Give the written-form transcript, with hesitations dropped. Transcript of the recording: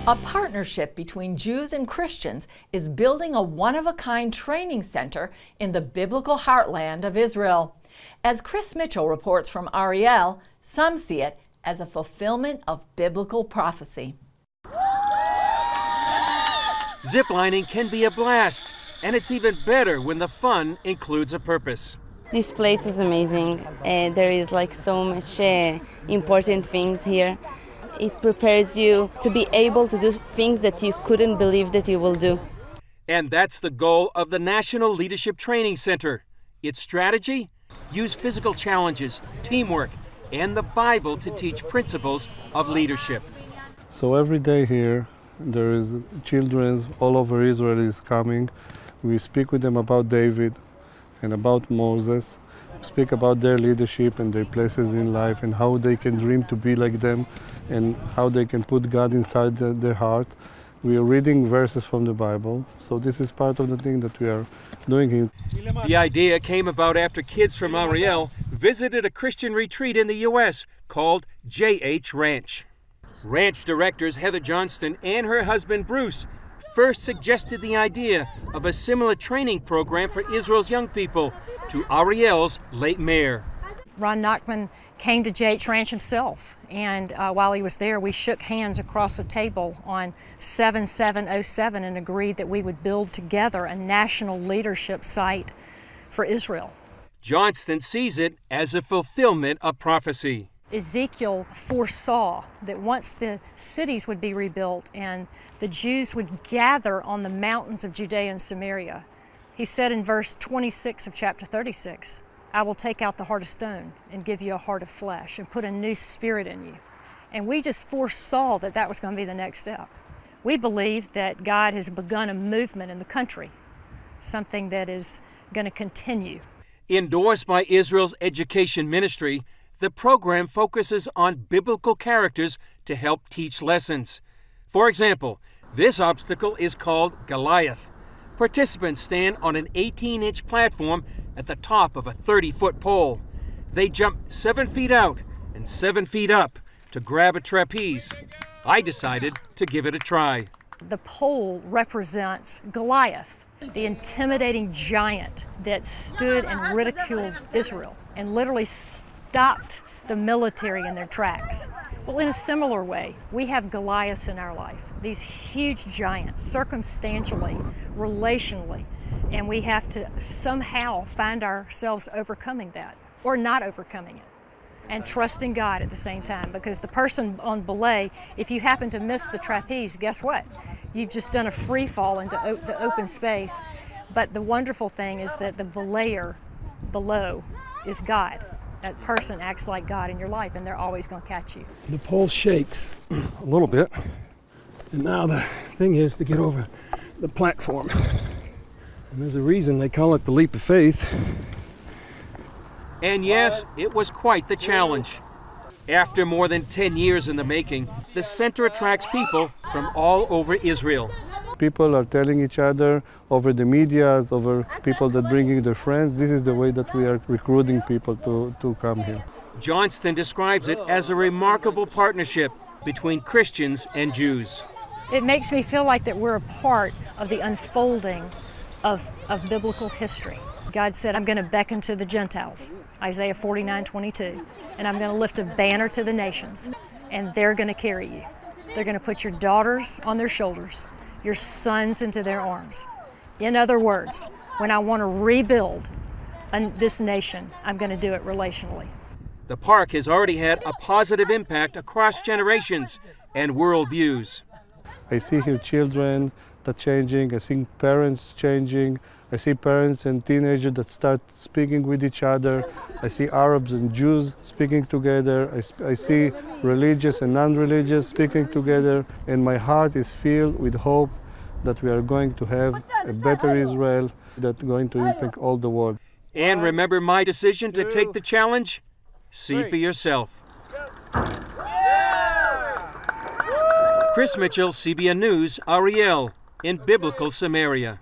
A partnership between Jews and Christians is building a one-of-a-kind training center in the biblical heartland of Israel. As Chris Mitchell reports from Ariel, some see it as a fulfillment of biblical prophecy. Ziplining can be a blast, and it's even better when the fun includes a purpose. This place is amazing. There is so much important things here. It prepares you to be able to do things that you couldn't believe that you will do. And that's the goal of the National Leadership Training Center. Its strategy? Use physical challenges, teamwork, and the Bible to teach principles of leadership. So every day here, there is children all over Israel is coming. We speak with them about David and about Moses. We speak about their leadership and their places in life and how they can dream to be like them and how they can put God inside their heart. We are reading verses from the Bible, so this is part of the thing that we are doing here. The idea came about after kids from Ariel visited a Christian retreat in the U.S. called J.H. Ranch. Ranch directors Heather Johnston and her husband Bruce first suggested the idea of a similar training program for Israel's young people to Ariel's late mayor. Ron Nachman came to J.H. Ranch himself, and while he was there, we shook hands across the table on 7707 and agreed that we would build together a national leadership site for Israel. Johnston sees it as a fulfillment of prophecy. Ezekiel foresaw that once the cities would be rebuilt and the Jews would gather on the mountains of Judea and Samaria, he said in verse 26 of chapter 36, I will take out the heart of stone and give you a heart of flesh and put a new spirit in you. And we just foresaw that that was going to be the next step. We believe that God has begun a movement in the country, something that is going to continue. Endorsed by Israel's education ministry, the program focuses on biblical characters to help teach lessons. For example, this obstacle is called Goliath. Participants stand on an 18-inch platform at the top of a 30-foot pole. They jump 7 feet out and 7 feet up to grab a trapeze. I decided to give it a try. The pole represents Goliath, the intimidating giant that stood and ridiculed Israel and literally stopped the military in their tracks. Well, in a similar way, we have Goliaths in our life, these huge giants, circumstantially, relationally, and we have to somehow find ourselves overcoming that, or not overcoming it, and trusting God at the same time, because the person on belay, if you happen to miss the trapeze, guess what? You've just done a free fall into the open space, but the wonderful thing is that the belayer below is God. That person acts like God in your life, and they're always going to catch you. The pole shakes a little bit, and now the thing is to get over the platform. And there's a reason they call it the leap of faith. And yes, it was quite the challenge. After more than 10 years in the making, the center attracts people from all over Israel. People are telling each other over the medias, over people that bringing their friends. This is the way that we are recruiting people to come here. Johnston describes it as a remarkable partnership between Christians and Jews. It makes me feel like that we're a part of the unfolding of biblical history. God said, I'm going to beckon to the Gentiles, Isaiah 49:22, and I'm going to lift a banner to the nations, and they're going to carry you. They're going to put your daughters on their shoulders, your sons into their arms. In other words, when I want to rebuild this nation, I'm going to do it relationally. The park has already had a positive impact across generations and worldviews. I see here children that changing, I see parents changing, I see parents and teenagers that start speaking with each other. I see Arabs and Jews speaking together. I see religious and non-religious speaking together. And my heart is filled with hope that we are going to have a better Israel that's going to impact all the world. And remember my decision to take the challenge? See for yourself. Chris Mitchell, CBN News, Ariel, in biblical Samaria.